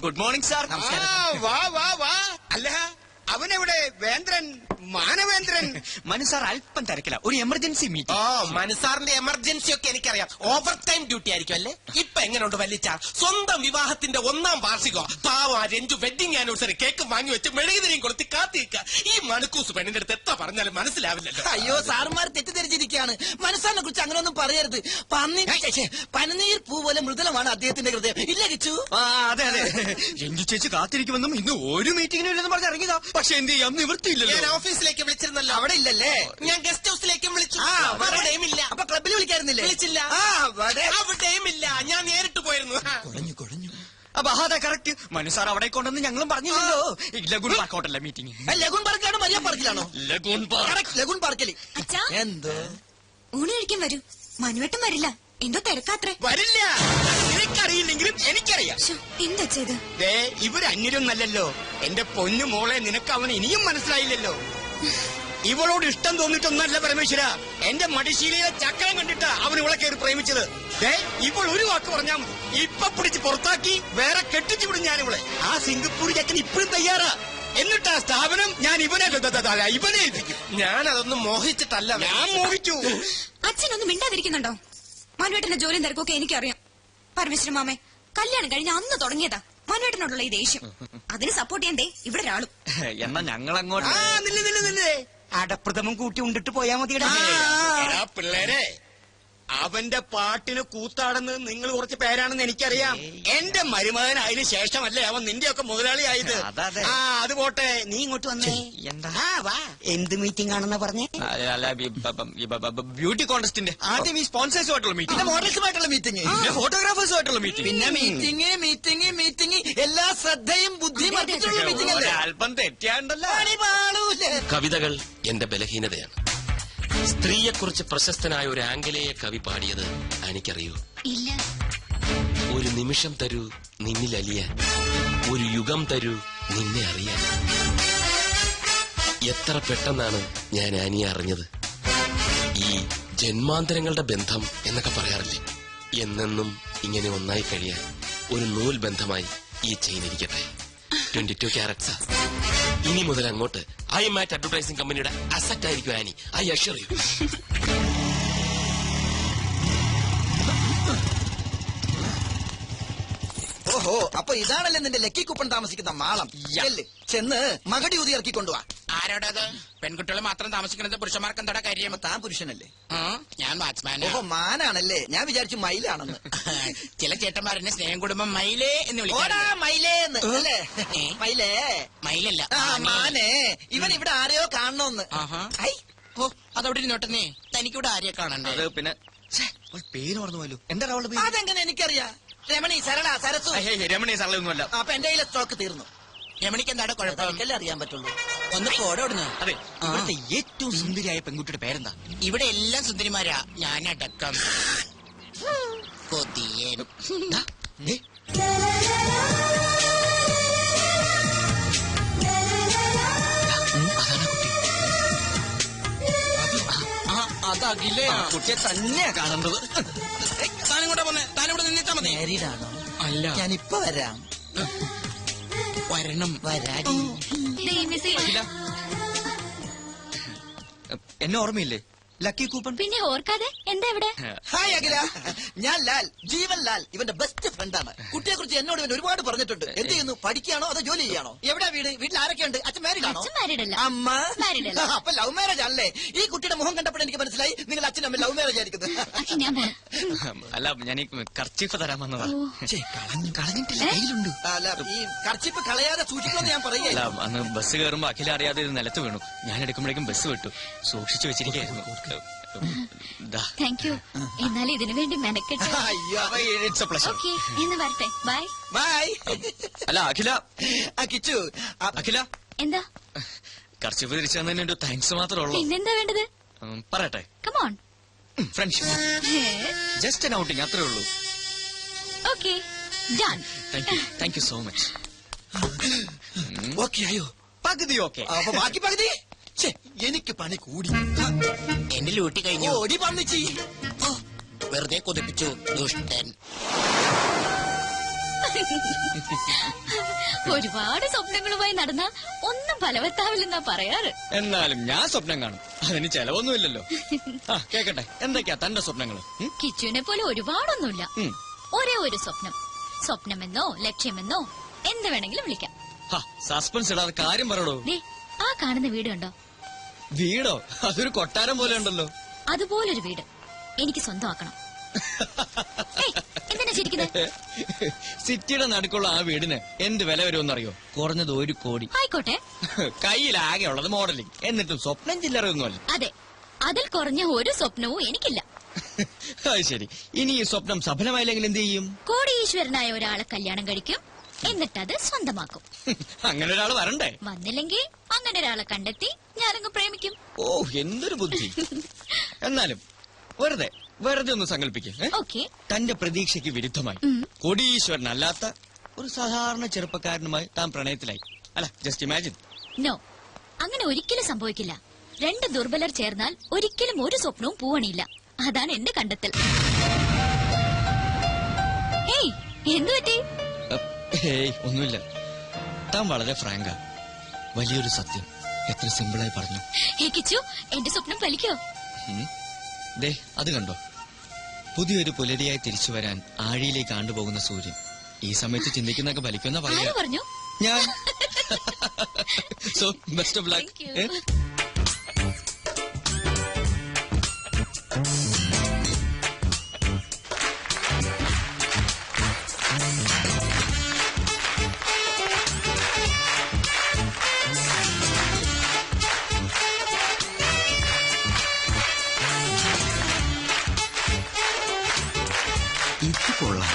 Good morning sir. വാ വാ വാ. അല്ല അവനെവിടെ? വേന്ദ്രൻ, മാനവേന്ദ്രൻ. മനു സാർ അല്പം തിരക്കില്ല, ഒരു എമർജൻസി മീറ്റിംഗ്. മനസാറിന്റെ എമർജൻസി ഒക്കെ എനിക്കറിയാം. ഓവർ ടൈം ഡ്യൂട്ടി ആയിരിക്കും അല്ലേ? ഇപ്പൊ എങ്ങനെയുണ്ട് വല്ലിച്ച? സ്വന്തം വിവാഹത്തിന്റെ 1ാം വാർഷികോ പാവ രഞ്ജു വെഡിങ് ആനിവേഴ്സറി കേക്ക് വാങ്ങി വെച്ച് മെഴുകുതിരിയും കൊളുത്തി കാത്തിരിക്കുക. ഈ മണക്കൂസ് പെണ്ണിന്റെ അടുത്ത് എത്ര പറഞ്ഞാലും മനസ്സിലാവില്ലല്ലോ. അയ്യോ, സാറുമാർ തെറ്റിദ്ധരിച്ചിരിക്കുകയാണ്. മനസ്സാറിനെ കുറിച്ച് അങ്ങനെയൊന്നും പറയരുത്. പനിനീർ പൂ പോലെ മൃദുലമാണ് അദ്ദേഹത്തിന്റെ ഹൃദയം. ഇല്ല കിച്ചു? അതെ അതെ. രഞ്ജു ചേച്ചി കാത്തിരിക്കുമെന്നും ഇന്ന് ഒരു മീറ്റിംഗിനും ഇല്ലെന്ന് പറഞ്ഞ് ഇറങ്ങിയതാ. പക്ഷെ എന്ത് ചെയ്യാം, നിവൃത്തിയില്ലല്ലോ. ഞാൻ ഓഫീസിലേക്ക് വിളിച്ചിരുന്നല്ലോ. അവിടെ ഇല്ലല്ലേ? ഞാൻ ഗസ്റ്റ് ഹൗസിലേക്കും വിളിച്ചു. അവിടെയും ഇല്ല. അപ്പൊ ക്ലബിൽ വിളിക്കായിരുന്നില്ലേ? വിളിച്ചില്ല. അവിടെയും ഇല്ല. ഞാൻ നേരിട്ട് പോയിരുന്നു. കുഴഞ്ഞു. അപ്പൊ അതെ കറക്റ്റ്. മനു സാർ അവിടെ കൊണ്ടെന്ന് ഞങ്ങളും പറഞ്ഞില്ലല്ലോ. ലഗൂൺ പാർക്ക് ഹോട്ടലിലെ മീറ്റിംഗ്. ലഗൂൺ പാർക്കാണോ മരിയ പാർക്കിലാണോ? Lagoon park. ലഗൂൺ പാർക്കിൽ. എന്ത് ഊണ് കഴിക്കാൻ വരൂ. മനുവേട്ടൻ വരില്ല, എന്തോ തിരക്കാത്രേ. വരില്ല. നിനക്കറിയില്ലെങ്കിലും എനിക്കറിയാം. എന്താ ചെയ്ത്? ഇവര് അന്യരൊന്നല്ലല്ലോ. എന്റെ പൊന്നു മോളെ, നിനക്ക് അവനെ ഇനിയും മനസ്സിലായില്ലല്ലോ. ഇവളോട് ഇഷ്ടം തോന്നിട്ടൊന്നല്ല പരമേശ്വര. എന്റെ മടിശീലയിലെ ചക്രം കണ്ടിട്ടാ അവൻ ഇവളെ കയറി പ്രേമിച്ചത്. ഇവൾ ഒരു വാക്ക് പറഞ്ഞാൽ മതി, ഇപ്പൊ പിടിച്ച് പുറത്താക്കി വേറെ കെട്ടിച്ചു വിടും ഞാൻ ഇവളെ. ആ സിംഗപ്പൂർ ചക്കൻ ഇപ്പോഴും തയ്യാറാ. എന്നിട്ട് ആ സ്ഥാപനം ഞാൻ ഇവനെ ഏൽപ്പിക്കും. ഞാൻ അതൊന്നും മോഹിച്ചിട്ടല്ല. ഞാൻ മോഹിച്ചു. അച്ഛനൊന്നും മിണ്ടാതിരിക്കുന്നുണ്ടോ? മനുവേട്ടന്റെ ജോലിയും തിരക്കൊക്കെ എനിക്കറിയാം. പരമേശ്വര മാമേ, കല്യാണം കഴിഞ്ഞ അന്ന് തുടങ്ങിയതാ മനുവേട്ടനോടുള്ള ഈ ദേഷ്യം. അതിന് സപ്പോർട്ട് ചെയ്യണ്ടേ ഇവിടെ ഒരാളും. എന്നാ ഞങ്ങൾ അങ്ങോട്ട് അടപ്രഥമം കൂട്ടി ഉണ്ടിട്ട് പോയാ മതി. പിള്ളേരെ, അവന്റെ പാട്ടിന് കൂത്താടുന്നത് നിങ്ങൾ കുറച്ച് പേരാണെന്ന് എനിക്കറിയാം. എന്റെ മരുമകൻ അതിന് ശേഷമല്ലേ അവൻ നിന്റെയൊക്കെ മുതലാളിയായത്. അത് പോട്ടെ, നീ ഇങ്ങോട്ട് വന്നേ. എന്താ? വാ. എന്ത് മീറ്റിംഗ് ആണെന്നാ പറഞ്ഞേ? ബ്യൂട്ടി കോൺടെസ്റ്റിന്റെ ആദ്യം ഈ സ്പോൺസേഴ്സുമായിട്ടുള്ള മീറ്റിംഗ്, മോഡൽസുമായിട്ടുള്ള മീറ്റിംഗ്, ഫോട്ടോഗ്രാഫേഴ്സുമായിട്ടുള്ള മീറ്റിംഗ്, പിന്നെ മീറ്റിംഗ് എല്ലാ ശ്രദ്ധയും ബുദ്ധിയും അർപ്പിച്ചുള്ള മീറ്റിംഗ് അല്ലേ? അല്പം തെറ്റിയാണ്ടല്ലോ. കവിതകൾ എന്റെ ബലഹീനതയാണ്. സ്ത്രീയെക്കുറിച്ച് പ്രശസ്തനായ ഒരു ആംഗലേയ കവി പാടിയത് എനിക്കറിയൂ. ഇല്ല. ഒരു നിമിഷം തരൂ നിന്നിൽ അലിയാൻ, ഒരു യുഗം തരൂ നിന്നെ അറിയാൻ. എത്ര പെട്ടെന്നാണ് ഞാൻ ആനിയെ അറിഞ്ഞത്. ഈ ജന്മാന്തരങ്ങളുടെ ബന്ധം എന്നൊക്കെ പറയാറില്ലേ, എന്നെന്നും ഇങ്ങനെ ഒന്നായി കഴിയാൻ ഒരു നൂൽ ബന്ധമായി ഈ ചെയിൻ ഇരിക്കട്ടെ. 22 ക്യാരറ്റ്സാ. ഇനി മുതൽ അങ്ങോട്ട് ഐ മാറ്റ് അഡ്വർടൈസിംഗ് കമ്പനിയുടെ അസറ്റ് ആയിരിക്കും ആനി. I assure you. ഓഹോ, അപ്പൊ ഇതാണല്ലേ നിന്റെ ലക്കി കൂപ്പൺ താമസിക്കുന്ന മാളം. ചെന്ന് മകടി ഊതി ഇറക്കി കൊണ്ടുവാ. ആരോടത്? പെൺകുട്ടികൾ മാത്രം താമസിക്കുന്നത് പുരുഷന്മാർക്ക് എന്താ കാര്യം? താൻ പുരുഷനല്ലേ? ഞാൻ വാച്ച്മാൻ. ഓഹോ, മാനാണല്ലേ. ഞാൻ വിചാരിച്ചു മയിലാണെന്ന്. ചില ചേട്ടന്മാരെന്നെ സ്നേഹം കുടുംബം മയിലേ എന്ന് വിളിക്കാറുണ്ട്. മയിലേന്ന് അല്ലേ? മയിലേ മയിലല്ല, മാനേ. ഇവൻ ഇവിടെ ആരെയോ കാണണോന്ന്. ഓ, അതവിടെ ഇരുന്നോട്ടെന്നേ. തനിക്കിവിടെ ആരെയെ കാണണ്ടേ? പിന്നെ പേര് മറന്നു പോയല്ലോ. എന്താ അവളുടെ പേര്? അതെങ്ങനെ എനിക്കറിയാം. രമണി, സരള, സരസു. രമണി സരളൊന്നുമല്ല. അപ്പൊ എന്റെ കയ്യിലെ സ്റ്റോക്ക് തീർന്നു. രമണിക്ക് എന്താണ് കുഴപ്പം? എനിക്കല്ലേ അറിയാൻ പറ്റുള്ളൂ. ഒന്ന് പോടോടുന്നു. അതെ, ഇവിടുത്തെ ഏറ്റവും സുന്ദരിയായ പെൺകുട്ടിയുടെ പേരെന്താ? ഇവിടെ എല്ലാം സുന്ദരിമാരാ, ഞാനടക്കം. കൊതിയൻ. അതകിലേ കുട്ടിയെ തന്നെയാ കാണേണ്ടത്. താനിങ്ങോട്ടാ പോന്നെ? താനിവിടെ നിന്നിട്ടാ മതി. നേരിടാണോ? അല്ല, ഞാനിപ്പൊ വരാം. വരണം. വരാടി. എന്നെ ഓർമ്മയില്ലേ? Lucky coupon. പിന്നെ ഓർക്കാതെ എന്താ ഇവിടെ? ഹായ് അഖില, ഞാൻ ലാൽ, ജീവൻ ലാൽ, ഇവന്റെ ബെസ്റ്റ് ഫ്രണ്ടാണ്. കുട്ടിയെ കുറിച്ച് എന്നോട് ഇവൻ ഒരുപാട് പറഞ്ഞിട്ടുണ്ട്. എന്ത് ചെയ്യുന്നു? പഠിക്കുകയാണോ അതോ ജോലി ചെയ്യാണോ? എവിടെ വീട്? വീട്ടിൽ ആരൊക്കെയുണ്ട്? അച്ഛൻ മാരീഡാണോ? അമ്മ? അപ്പൊ ലവ് മാരേജ് ആണല്ലേ? ഈ കുട്ടിയുടെ മുഖം കണ്ടപ്പോൾ എനിക്ക് മനസ്സിലായി നിങ്ങൾ അച്ഛനും അമ്മ ലവ് മാരേജ് ആയിരിക്കുന്നത്. അല്ല, ഞാൻ ഈ കർച്ചീഫ് തരാൻ വന്നതാ. കളഞ്ഞിട്ടില്ല, കയ്യിലുണ്ട്. അല്ല, ഈ കർച്ചീഫ് കളയാതെ സൂക്ഷിക്കണമെന്ന് ഞാൻ പറയുകയല്ല. അന്ന് ബസ് കയറുമ്പോ അഖില അറിയാതെ ഇത് നിലത്ത് വീണു. ഞാൻ എടുക്കുമ്പോഴേക്കും ബസ് വിട്ടു. സൂക്ഷിച്ചു വെച്ചിരിക്കുന്നു. Thank you. എന്നാൽ ഇതിനു വേണ്ടി മെനക്കെട്ട്. എന്ന് വരട്ടെ. Bye bye. അല്ല അഖില, കിച്ചു, അഖില എന്താ? കർച്ചീഫ് തിരിച്ചു തന്നെ ഒരു താങ്ക്സ് മാത്രമേ ഉള്ളൂ. പിന്നെന്താ വേണ്ടത്? പറയട്ടെ. Come on. Friendship, just an outing, അത്രേ ഉള്ളൂ. Okay, done. Thank you so much. Okay ആയോ? പകുതി ഓക്കെ. അപ്പൊ ബാക്കി പകുതി എനിക്ക് പണി കൂടി. എന്റെ ലൂട്ടി കഴിഞ്ഞു. ഓടി വന്നിച്ചി. വെറുതെ കൊതിപ്പിച്ചു ദുഷ്ടൻ. ഒരുപാട് സ്വപ്നങ്ങളുമായി നടന്ന ഒന്നും ഫലവത്താവില്ലെന്നാ പറയാറ്. എന്നാലും ഞാൻ സ്വപ്നം കാണും, അതിന് ചെലവൊന്നുമില്ലല്ലോ. ആ കേക്കട്ടെ, എന്തൊക്കെയാ തന്റെ സ്വപ്നങ്ങൾ? കിച്ചുവിനെ പോലെ ഒരുപാടൊന്നുമില്ല. ഒരേ ഒരു സ്വപ്നം. സ്വപ്നമെന്നോ ലക്ഷ്യമെന്നോ എന്ത് വേണമെങ്കിലും വിളിക്കാം. സസ്പെൻസ് ഇടാതെ കാര്യം പറയടോ. ദേ, ആ കാണുന്ന വീട് കണ്ടോ? വീടോ? അതൊരു കൊട്ടാരം പോലെ ഉണ്ടല്ലോ. അതുപോലൊരു വീട് എനിക്ക് സ്വന്തമാക്കണം. എന്തിനാ ചിരിക്കുന്നത്? സിറ്റിയുടെ നടുക്കുള്ള ആ വീടിന് എന്ത് വില വരുമെന്നറിയോ? കുറഞ്ഞത് 1 കോടി. ആയിക്കോട്ടെ. കയ്യിലാകെ ഉള്ളത് മോഡലിംഗ്, എന്നിട്ടും സ്വപ്നം ചില്ലറയൊന്നുമല്ല. അതെ, അതിൽ കുറഞ്ഞ ഒരു സ്വപ്നവും എനിക്കില്ല. അത് ശരി. ഇനി ഈ സ്വപ്നം സഫലമായില്ലെങ്കിൽ എന്ത് ചെയ്യും? കോടീശ്വരനായ ഒരാളെ കല്യാണം കഴിക്കും, എന്നിട്ടത് സ്വന്തമാക്കും. അങ്ങനെ ഒരാൾ വരണ്ടേ? വന്നില്ലെങ്കിൽ അങ്ങനെ ഒരാളെ കണ്ടെത്തി ഞാനങ്ങ് പ്രേമിക്കും. ഓ, എന്തൊരു ബുദ്ധി. എന്നാലും വെറുതെ ഒന്ന് സങ്കല്പിക്കേ. ഓക്കെ. തന്റെ പ്രതീക്ഷയ്ക്ക് വിരുദ്ധമായി കോടീശ്വരനല്ലാത്ത ഒരു സാധാരണ ചെറുപ്പക്കാരനുമായി താൻ പ്രണയത്തിലായി. അല്ല, ജസ്റ്റ് ഇമാജിൻ. നോ, അങ്ങനെ ഒരിക്കലും സംഭവിക്കില്ല. 2 ദുർബലർ ചേർന്നാൽ ഒരിക്കലും ഒരു സ്വപ്നവും പൂവണിയില്ല. അതാണ് എന്റെ കണ്ടെത്തൽ. ഹേയ്, എന്തു പറ്റി? ഹേയ്, ഒന്നുമില്ല. താൻ വളരെ ഫ്രാങ്കാ. വലിയൊരു സത്യം എത്ര സിമ്പിളായി പറഞ്ഞു. ഹേ കിച്ചു, എന്റെ സ്വപ്നം ഫലിക്കോ? ദേ, അത് കണ്ടോ? പുതിയൊരു പുലരിയായി തിരിച്ചു വരാൻ ആഴിയിലേക്ക് ആണ്ടുപോകുന്ന സൂര്യൻ. ഈ സമയത്ത് ചിന്തിക്കുന്നൊക്കെ ഫലിക്കുന്ന ആര് പറയാ പറഞ്ഞു? ഞാൻ. So best of luck. Thank you. ഇത് കൊള്ളാം.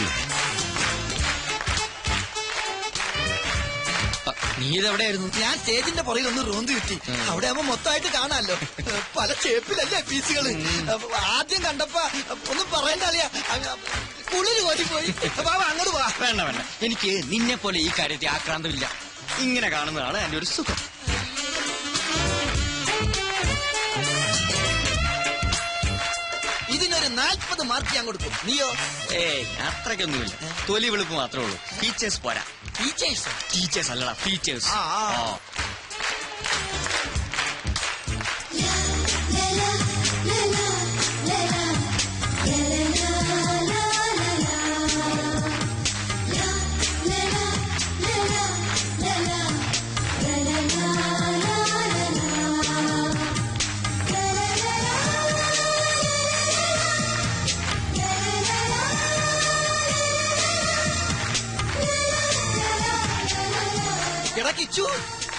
നീ ഇതെവിടെയായിരുന്നു? ഞാൻ സ്റ്റേജിന്റെ പുറകിൽ ഒന്ന് റോന്ത് കിട്ടി. അവിടെ ആവുമ്പോ മൊത്തമായിട്ട് കാണാമല്ലോ. പല ഷേപ്പിലല്ലേ പീസുകള്. ആദ്യം കണ്ടപ്പോ ഒന്നും പറയണ്ട അളിയാ, കുളിര് കോരിപ്പോയി. അങ്ങോട്ട് വാ. വേണ്ട വേണ്ട, എനിക്ക് നിന്നെ പോലെ ഈ കാര്യത്തിൽ ആക്രാന്തമില്ല. ഇങ്ങനെ കാണുന്നതാണ് എന്റെ ഒരു സുഖം. ഇതിനൊരു 40 മാർക്ക് ഞാൻ കൊടുക്കും. നീയോ? ഏയ്, അത്രയ്ക്കൊന്നുമില്ല. തൊലി വെളുപ്പ് മാത്രമേ ഉള്ളൂ. ടീച്ചേഴ്സ് പോരാ. ടീച്ചേഴ്സ്? ടീച്ചേഴ്സ് അല്ലടാ, ടീച്ചേഴ്സ്. എടാ കിച്ചു,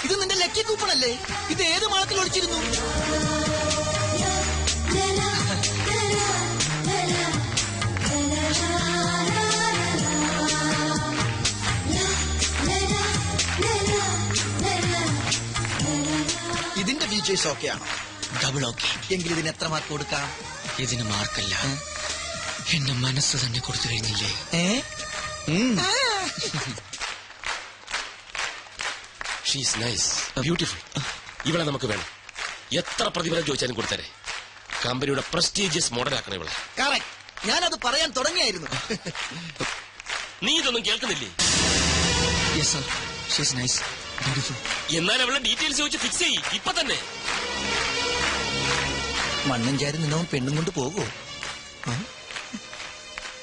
ഇത് നിന്റെ ലക്കി കൂപ്പണല്ലേ? ഇത് ഏത് മാളത്തിൽ ഒളിച്ചിരുന്നു? ഇതിന്റെ ഫീച്ചേഴ്സ് ഓക്കെ ആണോ? Double okay. എങ്കിൽ ഇതിന് എത്ര മാർക്ക് കൊടുക്കാം? ഇതിന് മാർക്കല്ല, എന്റെ മനസ്സ് തന്നെ കൊടുത്തു കഴിഞ്ഞില്ലേ? She's nice, beautiful. ഇവളെ നമുക്ക് വേണം. എത്ര പ്രതിഫലം ചോദിച്ചാലും കൊടുത്തരെ. കമ്പനിയുടെ പ്രസ്റ്റീജിയസ് മോഡലാക്കണം ഇവളെ. കറക്റ്റ്, ഞാനത് പറയാൻ തുടങ്ങിയായിരുന്നു. നീ ഇതൊന്നും കേൾക്കുന്നില്ലേ? Yes sir, she's nice, beautiful. എന്നാൽ അവളുടെ ഡീറ്റെയിൽസ് ചോദിച്ച് ഫിക്സ് ചെയ്യ് ഇപ്പൊ തന്നെ. മണ്ണും ചാരി നിന്നവൻ പെണ്ണും കൊണ്ട് പോകുമോ?